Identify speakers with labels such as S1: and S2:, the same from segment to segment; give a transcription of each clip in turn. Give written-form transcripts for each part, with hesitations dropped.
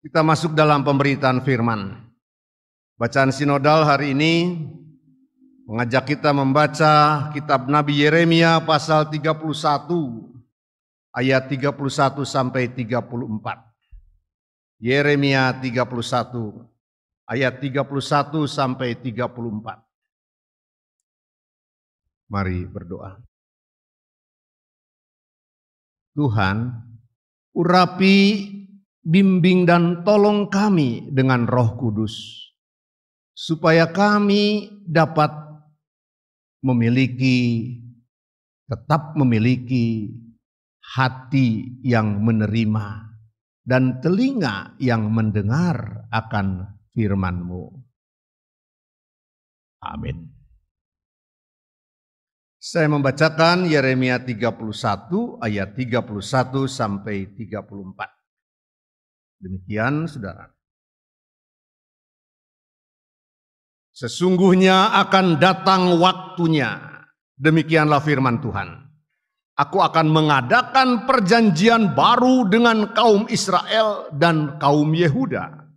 S1: Kita masuk dalam pemberitaan firman. Bacaan sinodal hari ini mengajak kita membaca kitab Nabi Yeremia pasal 31 ayat 31 sampai 34. Yeremia 31 ayat 31 sampai 34. Mari berdoa. Tuhan, urapi, bimbing dan tolong kami dengan Roh Kudus, supaya kami dapat tetap memiliki hati yang menerima dan telinga yang mendengar akan firman-Mu. Amin. Saya membacakan Yeremia 31 ayat 31 sampai 34. Demikian, saudara. Sesungguhnya akan datang waktunya, demikianlah firman Tuhan. Aku akan mengadakan perjanjian baru dengan kaum Israel dan kaum Yehuda.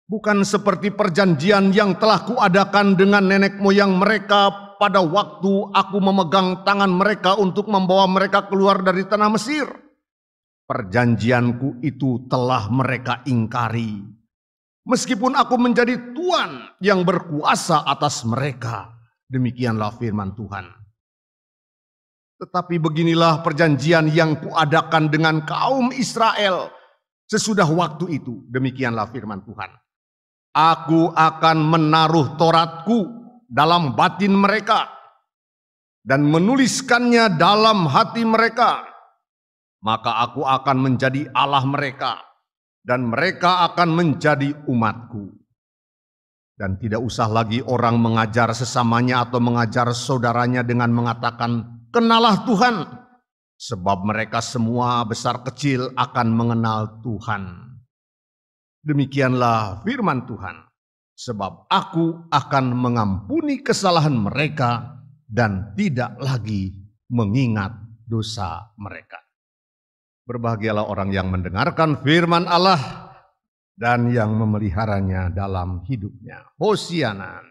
S1: Bukan seperti perjanjian yang telah kuadakan dengan nenek moyang mereka pada waktu aku memegang tangan mereka untuk membawa mereka keluar dari tanah Mesir. Perjanjianku itu telah mereka ingkari. Meskipun aku menjadi Tuhan yang berkuasa atas mereka. Demikianlah firman Tuhan. Tetapi beginilah perjanjian yang kuadakan dengan kaum Israel sesudah waktu itu. Demikianlah firman Tuhan. Aku akan menaruh Tauratku dalam batin mereka dan menuliskannya dalam hati mereka. Maka aku akan menjadi Allah mereka dan mereka akan menjadi umatku. Dan tidak usah lagi orang mengajar sesamanya atau mengajar saudaranya dengan mengatakan, kenalah Tuhan. Sebab mereka semua besar kecil akan mengenal Tuhan. Demikianlah firman Tuhan. Sebab aku akan mengampuni kesalahan mereka dan tidak lagi mengingat dosa mereka. Berbahagialah orang yang mendengarkan firman Allah dan yang memeliharanya dalam hidupnya. Hosiana.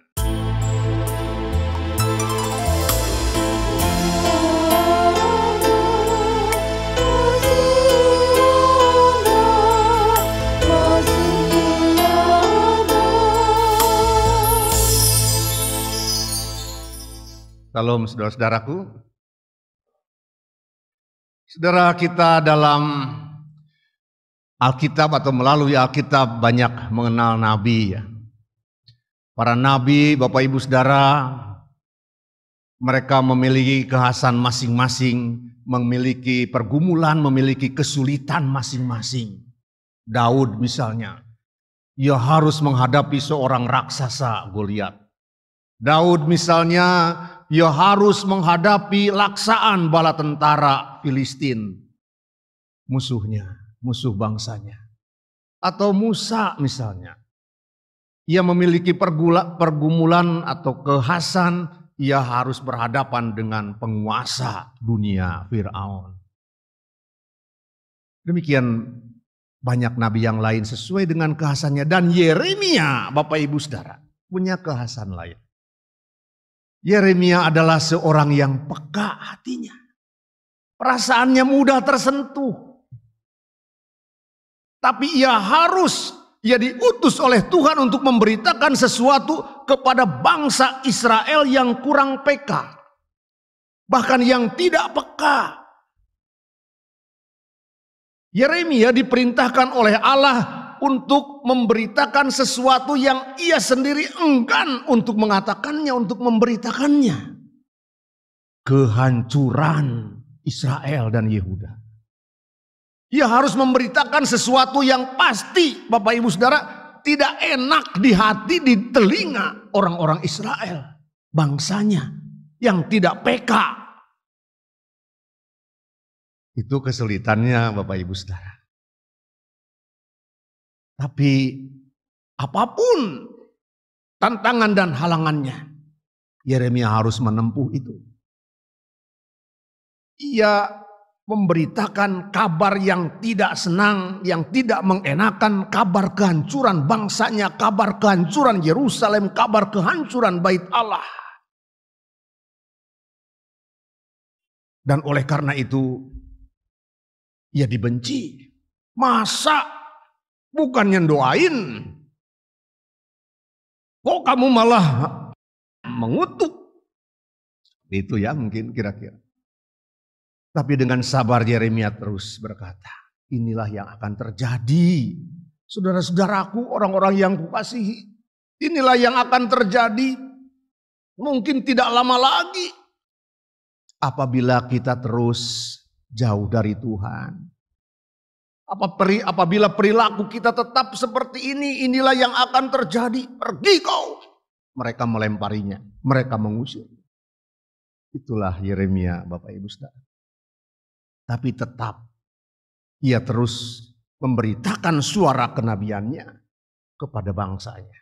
S1: Salam saudara-saudaraku. Saudara, kita dalam Alkitab atau melalui Alkitab banyak mengenal nabi ya. Para nabi, Bapak Ibu Saudara, mereka memiliki kekhasan masing-masing, memiliki pergumulan, memiliki kesulitan masing-masing. Daud misalnya, ia harus menghadapi seorang raksasa Goliat. Daud misalnya, ia harus menghadapi laksaan bala tentara Filistin. Musuhnya, musuh bangsanya. Atau Musa misalnya. Ia memiliki pergumulan atau kekhasan, ia harus berhadapan dengan penguasa dunia Fir'aun. Demikian banyak nabi yang lain sesuai dengan kekhasannya. Dan Yeremia, Bapak Ibu Saudara, punya kekhasan lain. Yeremia adalah seorang yang peka hatinya. Perasaannya mudah tersentuh. Tapi ia diutus oleh Tuhan untuk memberitakan sesuatu kepada bangsa Israel yang kurang peka. Bahkan yang tidak peka. Yeremia diperintahkan oleh Allah untuk memberitakan sesuatu yang ia sendiri enggan untuk mengatakannya, untuk memberitakannya. Kehancuran Israel dan Yehuda. Ia harus memberitakan sesuatu yang pasti, Bapak Ibu Saudara, tidak enak di hati, di telinga orang-orang Israel. Bangsanya yang tidak peka. Itu kesulitannya Bapak Ibu Saudara. Tapi apapun tantangan dan halangannya, Yeremia harus menempuh itu. Ia memberitakan kabar yang tidak senang, yang tidak mengenakan, kabar kehancuran bangsanya, kabar kehancuran Yerusalem, kabar kehancuran bait Allah. Dan oleh karena itu, ia dibenci. Masa bukannya doain, kok kamu malah mengutuk? Itu ya mungkin kira-kira. Tapi dengan sabar Yeremia terus berkata, inilah yang akan terjadi. Saudara-saudaraku, orang-orang yang kukasihi, inilah yang akan terjadi. Mungkin tidak lama lagi. Apabila kita terus jauh dari Tuhan. Apabila perilaku kita tetap seperti ini, inilah yang akan terjadi. Pergi kau. Mereka melemparinya, mereka mengusir. Itulah Yeremia, Bapak Ibu Saudara. Tapi tetap ia terus memberitakan suara kenabiannya kepada bangsanya.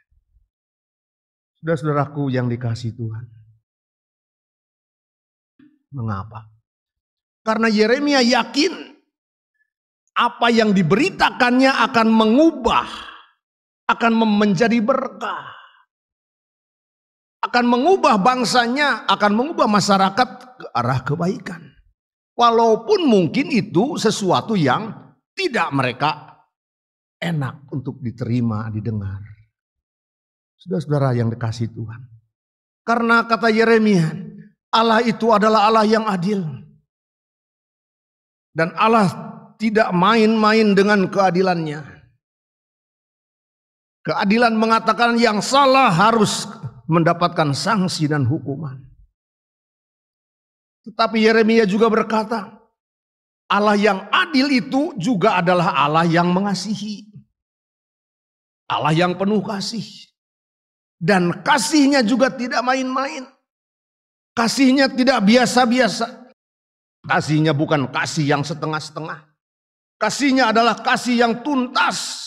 S1: Saudara-saudaraku yang dikasihi Tuhan. Mengapa? Karena Yeremia yakin apa yang diberitakannya akan mengubah, akan menjadi berkah. Akan mengubah bangsanya, akan mengubah masyarakat ke arah kebaikan. Walaupun mungkin itu sesuatu yang tidak mereka enak untuk diterima, didengar. Saudara-saudara yang dikasihi Tuhan. Karena kata Yeremia, Allah itu adalah Allah yang adil. Dan Allah tidak main-main dengan keadilannya. Keadilan mengatakan yang salah harus mendapatkan sanksi dan hukuman. Tetapi Yeremia juga berkata, Allah yang adil itu juga adalah Allah yang mengasihi. Allah yang penuh kasih. Dan kasihnya juga tidak main-main. Kasihnya tidak biasa-biasa. Kasihnya bukan kasih yang setengah-setengah. Kasihnya adalah kasih yang tuntas.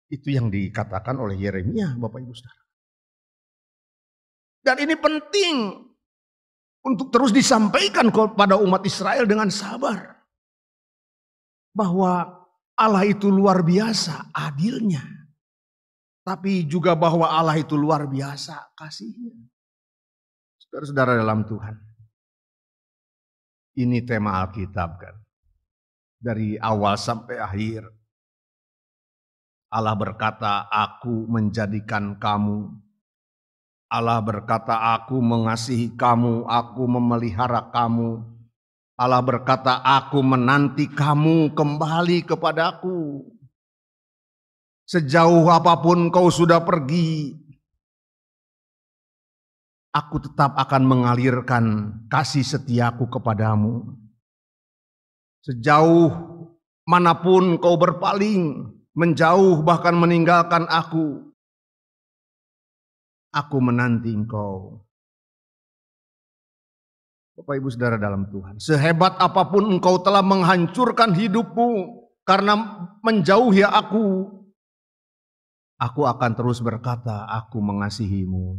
S1: Itu yang dikatakan oleh Yeremia, Bapak Ibu Saudara. Dan ini penting untuk terus disampaikan kepada umat Israel dengan sabar. Bahwa Allah itu luar biasa adilnya. Tapi juga bahwa Allah itu luar biasa kasihnya. Saudara-saudara dalam Tuhan. Ini tema Alkitab kan. Dari awal sampai akhir. Allah berkata, aku menjadikan kamu. Allah berkata, aku mengasihi kamu, aku memelihara kamu. Allah berkata, aku menanti kamu kembali kepadaku. Sejauh apapun kau sudah pergi, aku tetap akan mengalirkan kasih setiaku kepadamu. Sejauh manapun kau berpaling, menjauh bahkan meninggalkan aku menanti engkau. Bapak Ibu Saudara dalam Tuhan, sehebat apapun engkau telah menghancurkan hidupmu karena menjauhi aku akan terus berkata, aku mengasihimu.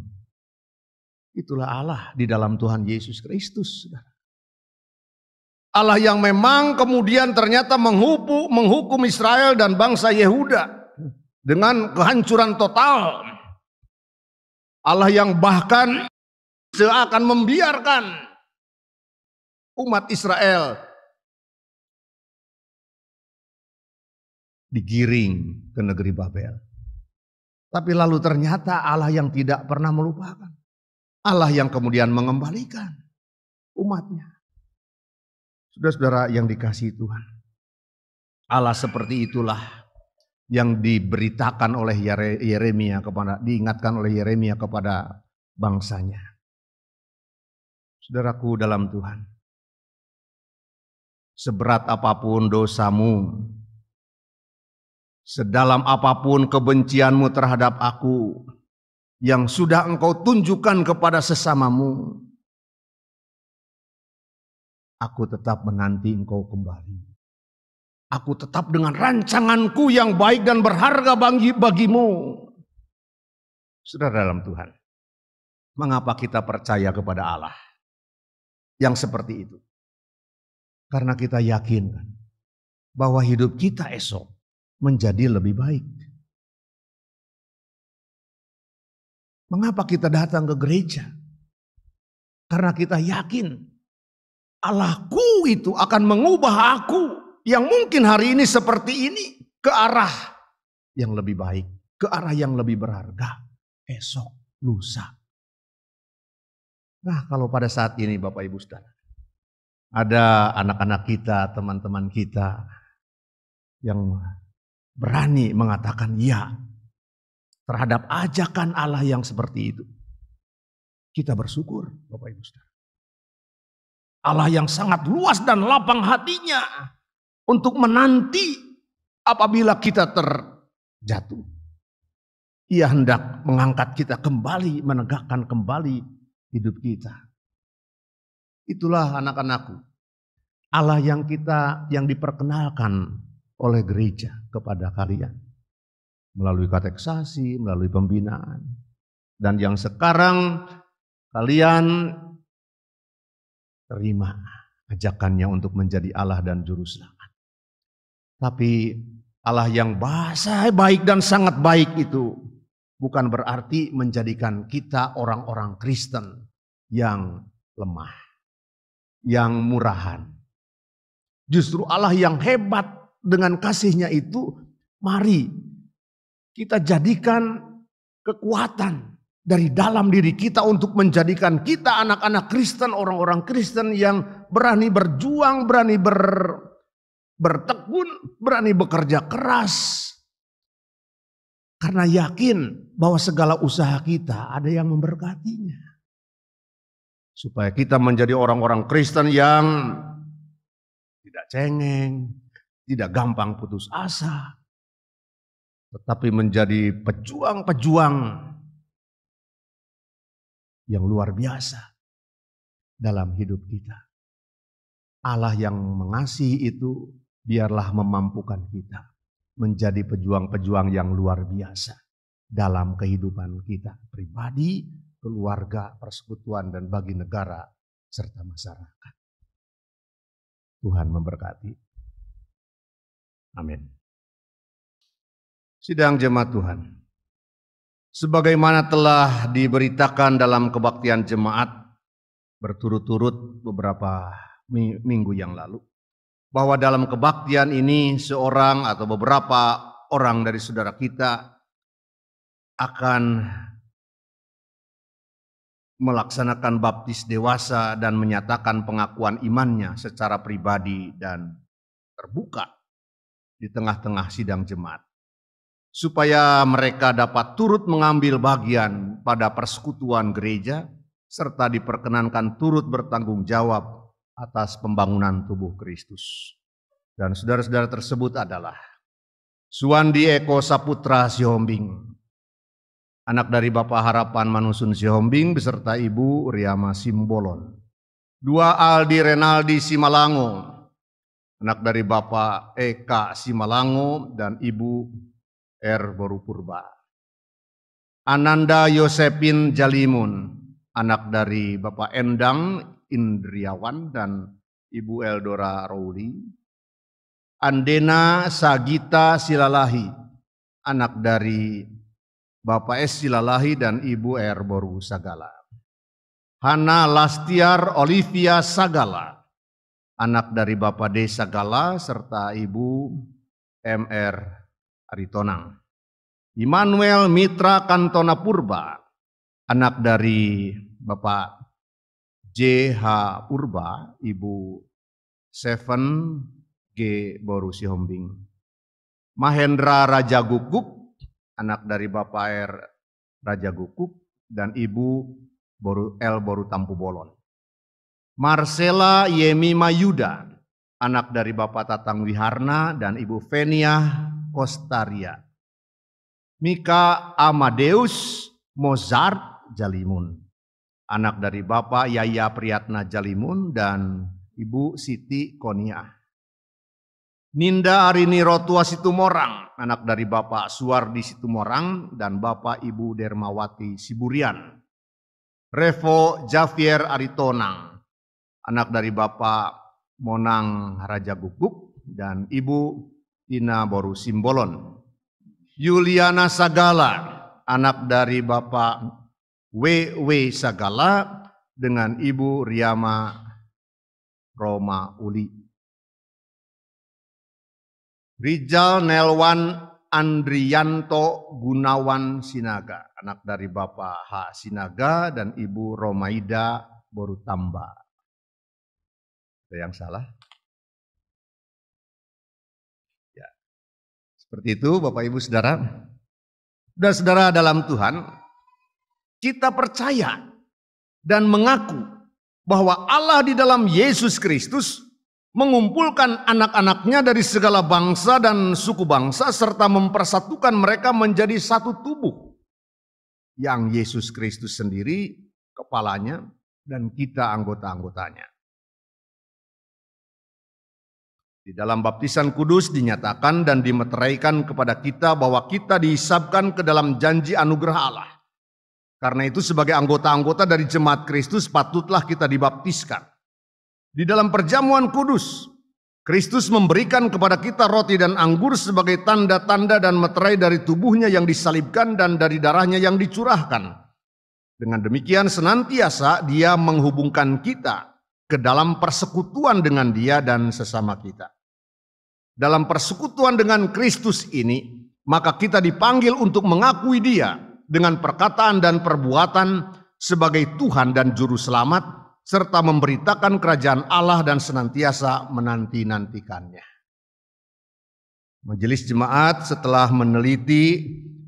S1: Itulah Allah di dalam Tuhan Yesus Kristus. Allah yang memang kemudian ternyata menghukum Israel dan bangsa Yehuda dengan kehancuran total. Allah yang bahkan seakan membiarkan umat Israel digiring ke negeri Babel. Tapi lalu ternyata Allah yang tidak pernah melupakan. Allah yang kemudian mengembalikan umatnya. Saudara-saudara yang dikasihi Tuhan. Allah seperti itulah yang diberitakan oleh Yeremia diingatkan oleh Yeremia kepada bangsanya. Saudaraku dalam Tuhan. Seberat apapun dosamu, sedalam apapun kebencianmu terhadap aku, yang sudah engkau tunjukkan kepada sesamamu, aku tetap menanti engkau kembali. Aku tetap dengan rancanganku yang baik dan berharga bagimu. Saudara dalam Tuhan, mengapa kita percaya kepada Allah yang seperti itu? Karena kita yakin bahwa hidup kita esok menjadi lebih baik. Mengapa kita datang ke gereja? Karena kita yakin Allahku itu akan mengubah aku yang mungkin hari ini seperti ini ke arah yang lebih baik, ke arah yang lebih berharga esok, lusa. Nah, kalau pada saat ini Bapak Ibu Saudara, ada anak-anak kita, teman-teman kita yang berani mengatakan ya terhadap ajakan Allah yang seperti itu, kita bersyukur Bapak Ibu Saudara. Allah yang sangat luas dan lapang hatinya untuk menanti apabila kita terjatuh. Ia hendak mengangkat kita kembali, menegakkan kembali hidup kita. Itulah anak-anakku, Allah yang diperkenalkan oleh gereja kepada kalian. Melalui kateksasi, melalui pembinaan. Dan yang sekarang kalian terima ajakannya untuk menjadi Allah dan Juru Selamat. Tapi Allah yang baik dan sangat baik itu bukan berarti menjadikan kita orang-orang Kristen yang lemah, yang murahan. Justru Allah yang hebat dengan kasih-Nya itu, mari kita jadikan kekuatan dari dalam diri kita untuk menjadikan kita anak-anak Kristen, orang-orang Kristen yang berani berjuang, berani bertekun, berani bekerja keras. Karena yakin bahwa segala usaha kita ada yang memberkatinya. Supaya kita menjadi orang-orang Kristen yang tidak cengeng, tidak gampang putus asa, tetapi menjadi pejuang-pejuang yang luar biasa dalam hidup kita. Allah yang mengasihi itu biarlah memampukan kita menjadi pejuang-pejuang yang luar biasa dalam kehidupan kita pribadi, keluarga, persekutuan, dan bagi negara serta masyarakat. Tuhan memberkati. Amin. Sidang jemaat Tuhan, sebagaimana telah diberitakan dalam kebaktian jemaat berturut-turut beberapa minggu yang lalu, bahwa dalam kebaktian ini seorang atau beberapa orang dari saudara kita akan melaksanakan baptis dewasa dan menyatakan pengakuan imannya secara pribadi dan terbuka di tengah-tengah sidang jemaat, supaya mereka dapat turut mengambil bagian pada persekutuan gereja serta diperkenankan turut bertanggung jawab atas pembangunan tubuh Kristus. Dan saudara-saudara tersebut adalah Suwandi Eko Saputra Sihombing, anak dari Bapak Harapan Manusun Sihombing beserta Ibu Riama Simbolon. Dua Aldi Renaldi Simalango, anak dari Bapak Eka Simalango dan Ibu R. Borupurba. Ananda Yosepin Jalimun, anak dari Bapak Endang Indriawan dan Ibu Eldora Rouli. Andena Sagita Silalahi, anak dari Bapak S. Silalahi dan Ibu R. Boru Sagala. Hana Lastiar Olivia Sagala, anak dari Bapak D. Sagala serta Ibu M.R. Aritonang. Immanuel Mitra Kantona Purba, anak dari Bapak J.H. Purba, Ibu Seven G. Boru Sihombing. Mahendra Raja Gukuk, anak dari Bapak R. Raja Gukuk dan Ibu L. Boru Tampu Bolon. Marcela Yemi Mayuda, anak dari Bapak Tatang Wiharna dan Ibu Venia Kostaria. Mika Amadeus Mozart Jalimun, anak dari Bapak Yaya Priyatna Jalimun dan Ibu Siti Konia. Ninda Arini Rotua Situmorang, anak dari Bapak Suwardi Situmorang dan Bapak Ibu Dermawati Siburian. Revo Javier Aritonang, anak dari Bapak Monang Raja Guguk, dan Ibu Tina Boru Simbolon. Yuliana Sagala, anak dari Bapak W.W. Sagala dengan Ibu Riama Roma Uli. Rijal Nelwan Andrianto Gunawan Sinaga, anak dari Bapak H. Sinaga dan Ibu Romaida Borutamba. Ada yang salah? Ya. Seperti itu Bapak Ibu Saudara. Dan saudara dalam Tuhan, kita percaya dan mengaku bahwa Allah di dalam Yesus Kristus mengumpulkan anak-anaknya dari segala bangsa dan suku bangsa serta mempersatukan mereka menjadi satu tubuh yang Yesus Kristus sendiri kepalanya dan kita anggota-anggotanya. Di dalam baptisan kudus dinyatakan dan dimeteraikan kepada kita bahwa kita dihisapkan ke dalam janji anugerah Allah. Karena itu sebagai anggota-anggota dari jemaat Kristus patutlah kita dibaptiskan. Di dalam perjamuan kudus, Kristus memberikan kepada kita roti dan anggur sebagai tanda-tanda dan meterai dari tubuhnya yang disalibkan dan dari darahnya yang dicurahkan. Dengan demikian senantiasa Dia menghubungkan kita ke dalam persekutuan dengan Dia dan sesama kita. Dalam persekutuan dengan Kristus ini, maka kita dipanggil untuk mengakui Dia dengan perkataan dan perbuatan sebagai Tuhan dan Juru Selamat, serta memberitakan kerajaan Allah dan senantiasa menanti-nantikannya. Majelis Jemaat setelah meneliti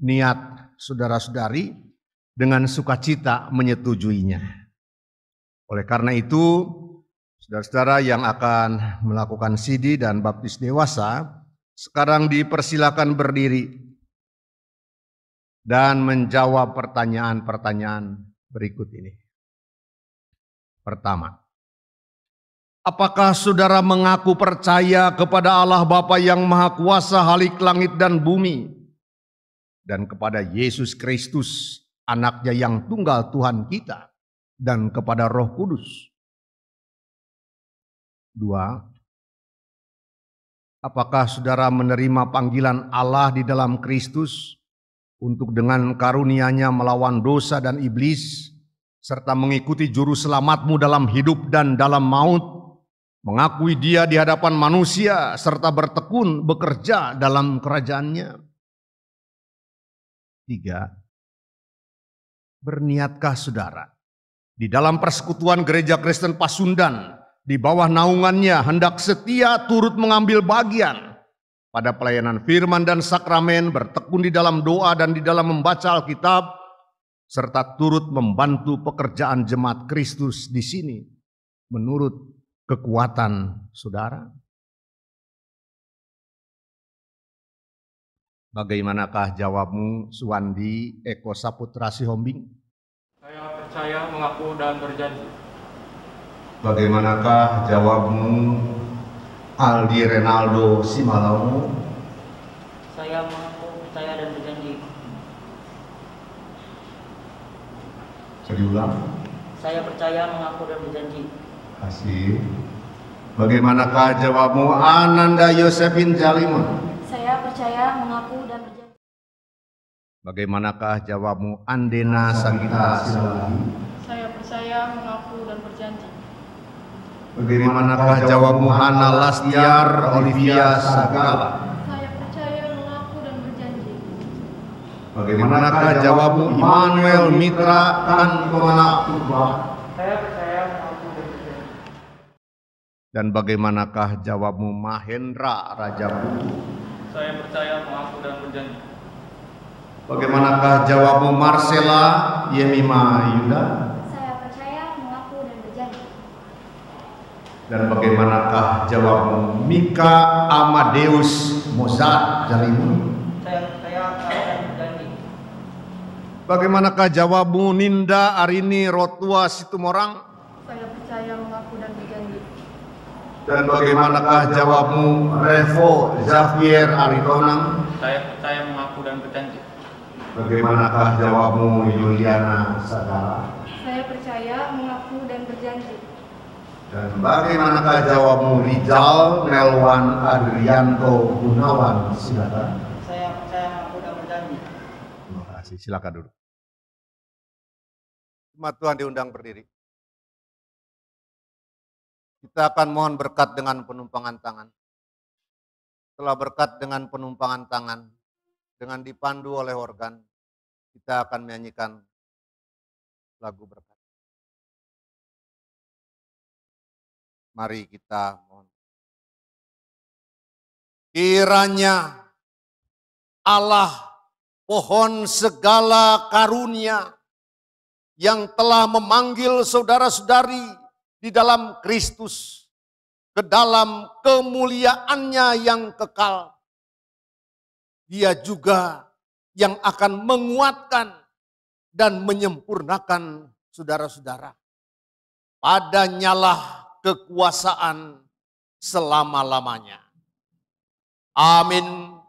S1: niat saudara-saudari dengan sukacita menyetujuinya. Oleh karena itu, saudara-saudara yang akan melakukan sidi dan baptis dewasa, sekarang dipersilakan berdiri dan menjawab pertanyaan-pertanyaan berikut ini. Pertama, apakah saudara mengaku percaya kepada Allah Bapa yang Maha Kuasa halik langit dan bumi, dan kepada Yesus Kristus, anaknya yang tunggal Tuhan kita, dan kepada Roh Kudus? Dua, apakah saudara menerima panggilan Allah di dalam Kristus untuk dengan karunia-Nya melawan dosa dan iblis, serta mengikuti juru selamatmu dalam hidup dan dalam maut, mengakui Dia di hadapan manusia, serta bertekun bekerja dalam kerajaan-Nya? Tiga, berniatkah saudara di dalam persekutuan Gereja Kristen Pasundan di bawah naungannya hendak setia turut mengambil bagian pada pelayanan firman dan sakramen, bertekun di dalam doa dan di dalam membaca Alkitab, serta turut membantu pekerjaan jemaat Kristus di sini menurut kekuatan saudara? Bagaimanakah jawabmu, Suwandi Eko Saputra Sihombing?
S2: Saya percaya, mengaku, dan berjanji.
S1: Bagaimanakah jawabmu, Aldi Renaldo Simalaumu?
S3: Saya mengaku, percaya, dan berjanji.
S1: Diulang.
S3: Saya percaya, mengaku, dan berjanji.
S1: Kasih. Bagaimanakah jawabmu, Ananda Yosefin Jalimun?
S4: Saya percaya, mengaku, dan berjanji.
S1: Bagaimanakah jawabmu, Andena Sagita Silalahi?
S5: Saya percaya, mengaku, dan berjanji.
S1: Bagaimanakah jawabmu, Hana Lastiar Olivia Sagala?
S5: Saya percaya, mengaku, dan berjanji.
S1: Bagaimanakah jawabmu, Immanuel Mitra Kankomana Purba?
S2: Saya percaya, mengaku, dan berjanji.
S1: Dan bagaimanakah jawabmu, Mahendra Raja Putu?
S2: Saya percaya, mengaku, dan berjanji.
S1: Bagaimanakah jawabmu, Marcela Yemima Yuda?
S4: Saya percaya, mengaku, dan berjanji.
S1: Dan bagaimanakah jawabmu, Mika Amadeus Mozart Jalimun?
S3: Saya percaya, mengaku, dan berjanji.
S1: Bagaimanakah jawabmu, Ninda Arini Rotua Situmorang?
S5: Saya percaya, mengaku, dan berjanji.
S1: Dan bagaimanakah jawabmu, Revo Xavier Aritonang?
S2: Saya percaya, mengaku, dan berjanji.
S1: Bagaimanakah jawabmu, Yuliana Sagala?
S5: Saya percaya, mengaku, dan berjanji.
S1: Dan bagaimanakah jawabmu, Rizal Nelwan Adrianto Gunawan? Silakan.
S3: Saya percaya mengaku dan berjanji.
S1: Terima kasih. Silakan duduk. Jemaat Tuhan diundang berdiri. Kita akan mohon berkat dengan penumpangan tangan. Setelah berkat dengan penumpangan tangan, dengan dipandu oleh organ, kita akan menyanyikan lagu berkat. Mari kita mohon. Kiranya Allah, pohon segala karunia, yang telah memanggil saudara-saudari di dalam Kristus ke dalam kemuliaannya yang kekal. Dia juga yang akan menguatkan dan menyempurnakan saudara-saudara. Padanyalah kekuasaan selama-lamanya. Amin.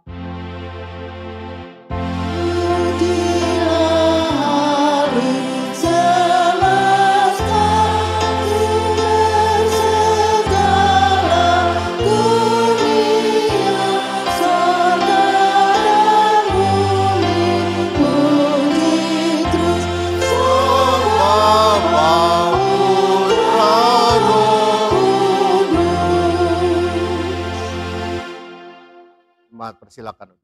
S1: Persilakan.